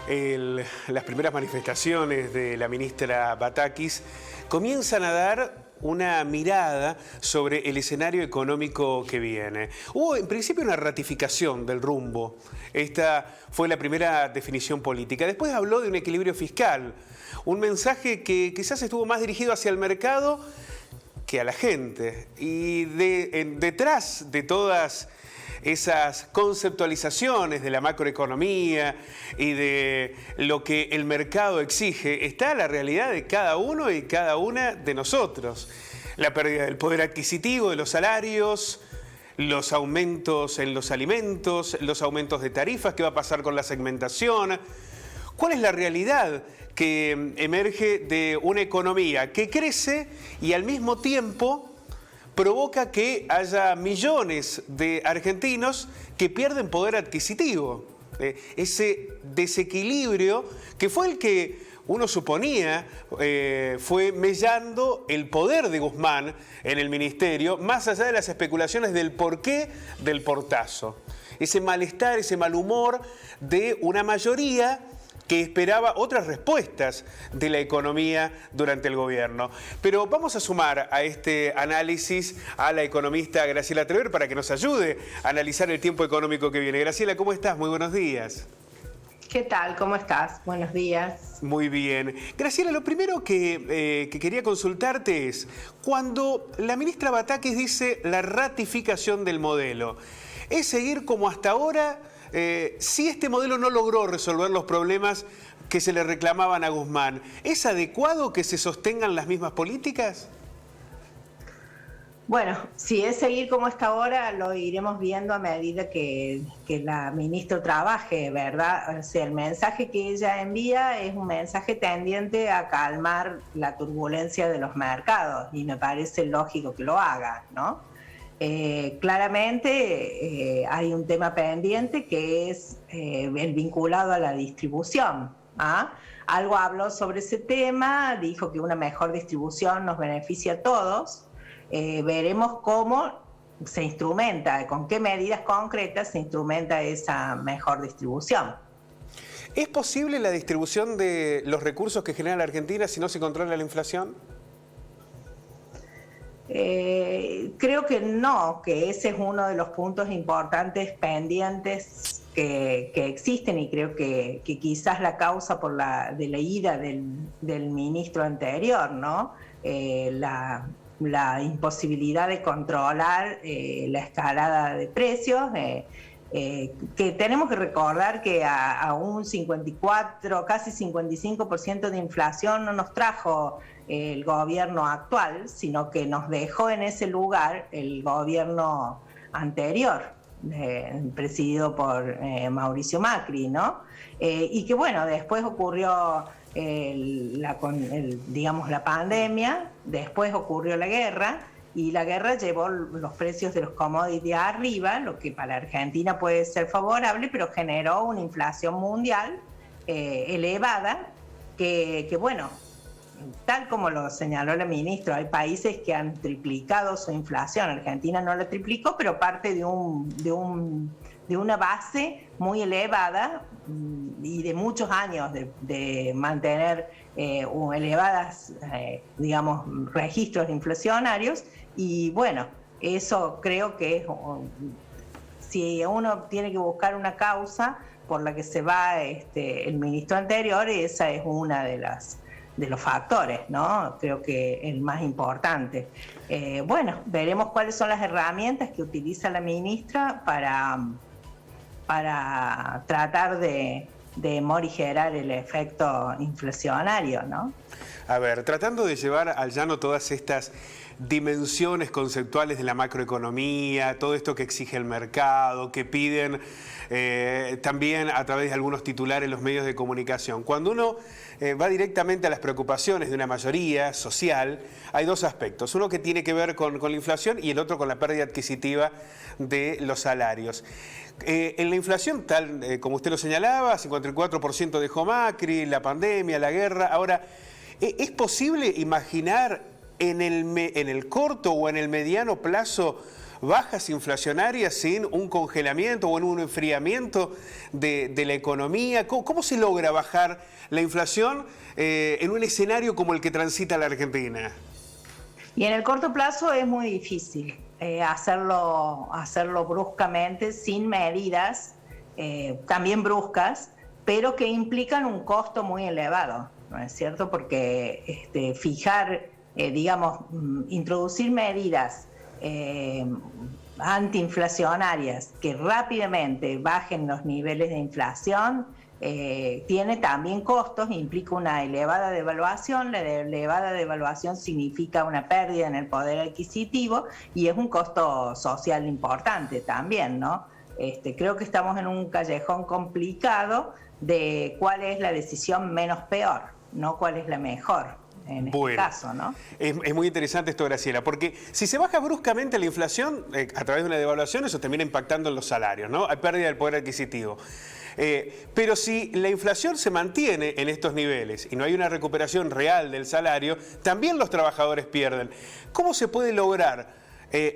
las primeras manifestaciones de la ministra Batakis comienzan a dar una mirada sobre el escenario económico que viene. Hubo en principio una ratificación del rumbo. Esta fue la primera definición política. Después habló de un equilibrio fiscal, un mensaje que quizás estuvo más dirigido hacia el mercado que a la gente. Y detrás de todas esas conceptualizaciones de la macroeconomía y de lo que el mercado exige, está la realidad de cada uno y cada una de nosotros. La pérdida del poder adquisitivo, de los salarios, los aumentos en los alimentos, los aumentos de tarifas, qué va a pasar con la segmentación. ¿Cuál es la realidad que emerge de una economía que crece y al mismo tiempo provoca que haya millones de argentinos que pierden poder adquisitivo? Ese desequilibrio que fue el que uno suponía fue mellando el poder de Guzmán en el ministerio, más allá de las especulaciones del porqué del portazo. Ese malestar, ese mal humor de una mayoría que esperaba otras respuestas de la economía durante el gobierno. Pero vamos a sumar a este análisis a la economista Graciela Trever para que nos ayude a analizar el tiempo económico que viene. Graciela, ¿cómo estás? Muy buenos días. ¿Qué tal? ¿Cómo estás? Buenos días. Muy bien. Graciela, lo primero que quería consultarte es, cuando la ministra Batakis dice la ratificación del modelo, ¿es seguir como hasta ahora? Si este modelo no logró resolver los problemas que se le reclamaban a Guzmán, ¿es adecuado que se sostengan las mismas políticas? Bueno, si es seguir como hasta ahora, lo iremos viendo a medida que la ministra trabaje, ¿verdad? O sea, el mensaje que ella envía es un mensaje tendiente a calmar la turbulencia de los mercados y me parece lógico que lo haga, ¿no? Claramente hay un tema pendiente que es el vinculado a la distribución. Algo habló sobre ese tema, dijo que una mejor distribución nos beneficia a todos. Veremos cómo se instrumenta, con qué medidas concretas se instrumenta esa mejor distribución. ¿Es posible la distribución de los recursos que genera la Argentina si no se controla la inflación? Creo que no, que ese es uno de los puntos importantes pendientes que existen y creo que quizás la causa de la ira del ministro anterior, ¿no? La imposibilidad de controlar la escalada de precios, que tenemos que recordar que a un 54, casi 55% de inflación no nos trajo el gobierno actual, sino que nos dejó en ese lugar el gobierno anterior, presidido por Mauricio Macri, ¿no? Y que bueno, después ocurrió la pandemia, después ocurrió la guerra, y la guerra llevó los precios de los commodities arriba, lo que para Argentina puede ser favorable, pero generó una inflación mundial elevada, que bueno, tal como lo señaló la ministra, hay países que han triplicado su inflación. Argentina no la triplicó, pero parte de una base muy elevada y de muchos años de mantener elevadas, registros inflacionarios. Y bueno, eso creo que es, si uno tiene que buscar una causa por la que se va el ministro anterior, esa es una de los factores, ¿no? Creo que el más importante. Bueno, veremos cuáles son las herramientas que utiliza la ministra para tratar de morigerar el efecto inflacionario, ¿no? A ver, tratando de llevar al llano todas estas dimensiones conceptuales de la macroeconomía, todo esto que exige el mercado, que piden también a través de algunos titulares en los medios de comunicación. Cuando uno va directamente a las preocupaciones de una mayoría social, hay dos aspectos. Uno que tiene que ver con la inflación y el otro con la pérdida adquisitiva de los salarios. En la inflación, tal como usted lo señalaba, 54% dejó Macri, la pandemia, la guerra. Ahora, ¿es posible imaginar en el corto o en el mediano plazo bajas inflacionarias sin un congelamiento o en un enfriamiento de la economía? ¿Cómo se logra bajar la inflación en un escenario como el que transita la Argentina? Y en el corto plazo es muy difícil hacerlo bruscamente, sin medidas, también bruscas, pero que implican un costo muy elevado, ¿no es cierto? Porque introducir medidas antiinflacionarias que rápidamente bajen los niveles de inflación tiene también costos, implica una elevada devaluación. La elevada devaluación significa una pérdida en el poder adquisitivo y es un costo social importante también, ¿no? Creo que estamos en un callejón complicado de cuál es la decisión menos peor, no cuál es la mejor. En este caso, ¿no? Es muy interesante esto, Graciela, porque si se baja bruscamente la inflación a través de una devaluación, eso termina impactando en los salarios, ¿no? Hay pérdida del poder adquisitivo. Pero si la inflación se mantiene en estos niveles y no hay una recuperación real del salario, también los trabajadores pierden. ¿Cómo se puede lograr,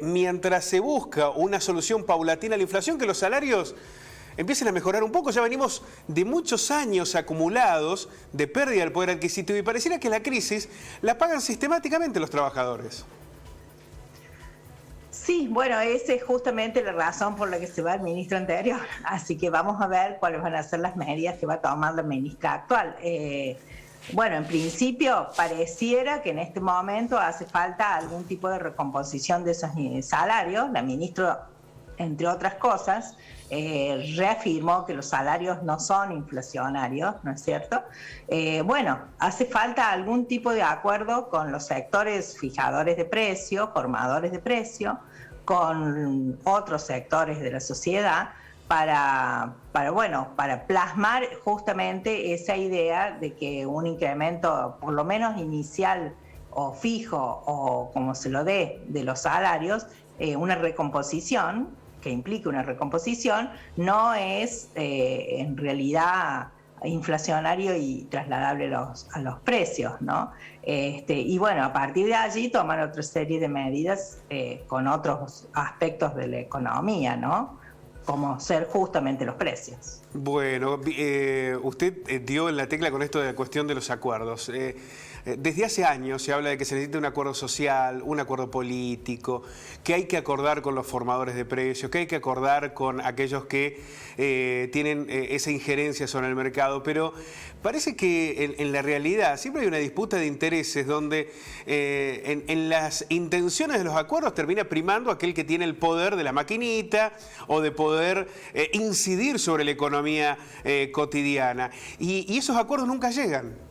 mientras se busca una solución paulatina a la inflación, que los salarios empiecen a mejorar un poco? Ya venimos de muchos años acumulados de pérdida del poder adquisitivo y pareciera que la crisis la pagan sistemáticamente los trabajadores. Sí, bueno, esa es justamente la razón por la que se va el ministro anterior, así que vamos a ver cuáles van a ser las medidas que va a tomar la ministra actual. Bueno, en principio pareciera que en este momento hace falta algún tipo de recomposición de esos salarios. La ministra, entre otras cosas, reafirmó que los salarios no son inflacionarios, ¿no es cierto? Bueno, hace falta algún tipo de acuerdo con los sectores fijadores de precios, formadores de precios, con otros sectores de la sociedad para plasmar justamente esa idea de que un incremento, por lo menos inicial o fijo, o como se lo dé, de los salarios, una recomposición, que implique una recomposición, no es en realidad inflacionario y trasladable a los precios, ¿no? Y bueno, a partir de allí tomar otra serie de medidas con otros aspectos de la economía, ¿no? Como ser justamente los precios. Bueno, usted dio en la tecla con esto de la cuestión de los acuerdos. Desde hace años se habla de que se necesita un acuerdo social, un acuerdo político, que hay que acordar con los formadores de precios, que hay que acordar con aquellos que tienen esa injerencia sobre el mercado, pero parece que en la realidad siempre hay una disputa de intereses donde en las intenciones de los acuerdos termina primando aquel que tiene el poder de la maquinita o de poder incidir sobre la economía cotidiana. Y esos acuerdos nunca llegan.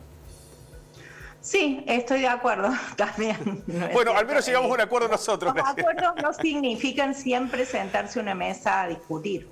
Sí, estoy de acuerdo también. Bueno, al menos llegamos a un acuerdo nosotros. Los acuerdos no significan siempre sentarse a una mesa a discutir.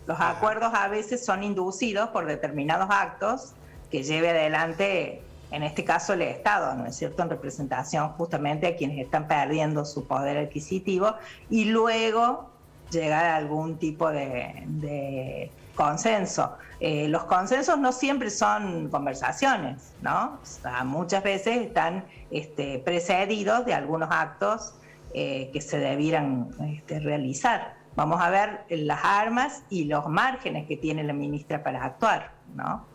Los acuerdos a veces son inducidos por determinados actos que lleve adelante, en este caso, el Estado, ¿no es cierto?, en representación justamente a quienes están perdiendo su poder adquisitivo, y luego llegar a algún tipo de consenso. Los consensos no siempre son conversaciones, ¿no? O sea, muchas veces están precedidos de algunos actos que se debieran realizar. Vamos a ver las armas y los márgenes que tiene la ministra para actuar, ¿no?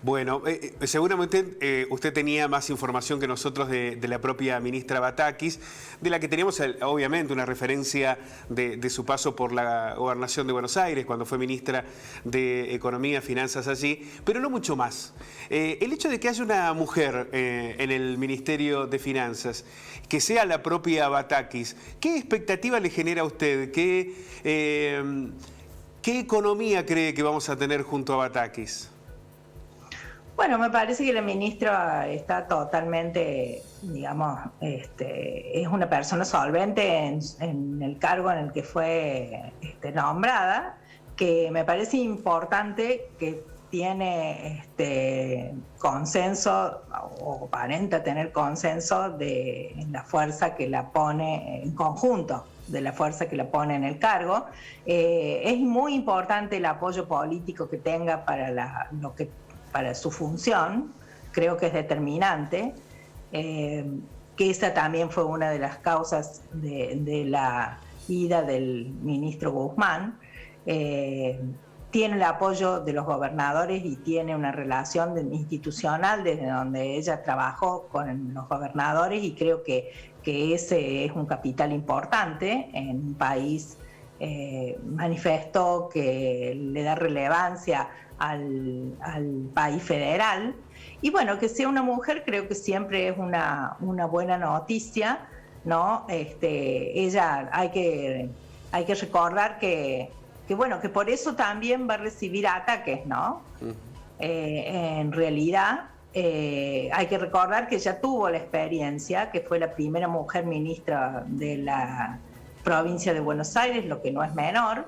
Bueno, seguramente usted tenía más información que nosotros de la propia ministra Batakis, de la que teníamos obviamente una referencia de su paso por la Gobernación de Buenos Aires, cuando fue ministra de Economía, Finanzas allí, pero no mucho más. El hecho de que haya una mujer en el Ministerio de Finanzas, que sea la propia Batakis, ¿qué expectativa le genera a usted? ¿Qué economía cree que vamos a tener junto a Batakis? Bueno, me parece que la ministra está totalmente, digamos, es una persona solvente en el cargo en el que fue nombrada, que me parece importante, que tiene consenso, o aparenta tener consenso de la fuerza que la pone en conjunto, de la fuerza que la pone en el cargo. Es muy importante el apoyo político que tenga para su función, creo que es determinante, que esa también fue una de las causas de la ida del ministro Guzmán. Tiene el apoyo de los gobernadores y tiene una relación institucional desde donde ella trabajó con los gobernadores, y creo que ese es un capital importante en un país. Manifestó que le da relevancia al país federal, y bueno, que sea una mujer creo que siempre es una buena noticia, ¿no? Ella hay que recordar que bueno, que por eso también va a recibir ataques, ¿no? En realidad hay que recordar que ella tuvo la experiencia, que fue la primera mujer ministra de la provincia de Buenos Aires, lo que no es menor,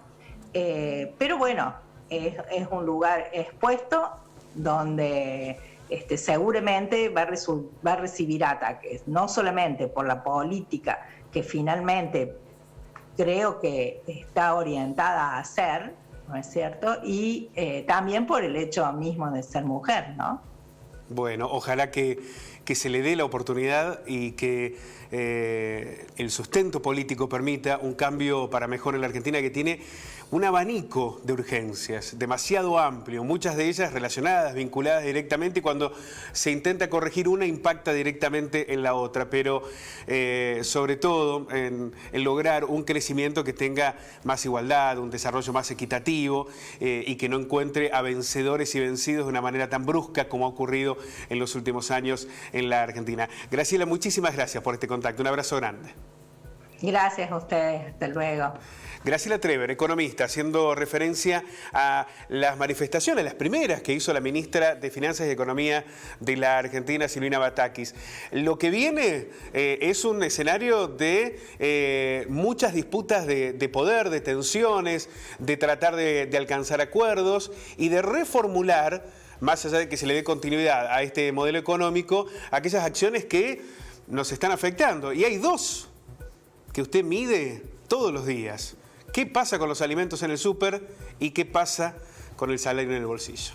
pero bueno, es un lugar expuesto donde seguramente va a recibir ataques, no solamente por la política que finalmente creo que está orientada a hacer, ¿no es cierto? Y también por el hecho mismo de ser mujer, ¿no? Bueno, ojalá que se le dé la oportunidad y que el sustento político permita un cambio para mejor en la Argentina, que tiene un abanico de urgencias demasiado amplio, muchas de ellas relacionadas, vinculadas directamente, y cuando se intenta corregir una impacta directamente en la otra, pero sobre todo en lograr un crecimiento que tenga más igualdad, un desarrollo más equitativo, y que no encuentre a vencedores y vencidos de una manera tan brusca como ha ocurrido en los últimos años en la Argentina. Graciela, muchísimas gracias por este contacto. Un abrazo grande. Gracias a ustedes. Hasta luego. Graciela Trever, economista, haciendo referencia a las manifestaciones, las primeras que hizo la ministra de Finanzas y Economía de la Argentina, Silvina Batakis. Lo que viene es un escenario de muchas disputas de poder, de tensiones, de tratar de alcanzar acuerdos y de reformular, más allá de que se le dé continuidad a este modelo económico, aquellas acciones que nos están afectando. Y hay dos que usted mide todos los días. ¿Qué pasa con los alimentos en el súper y qué pasa con el salario en el bolsillo?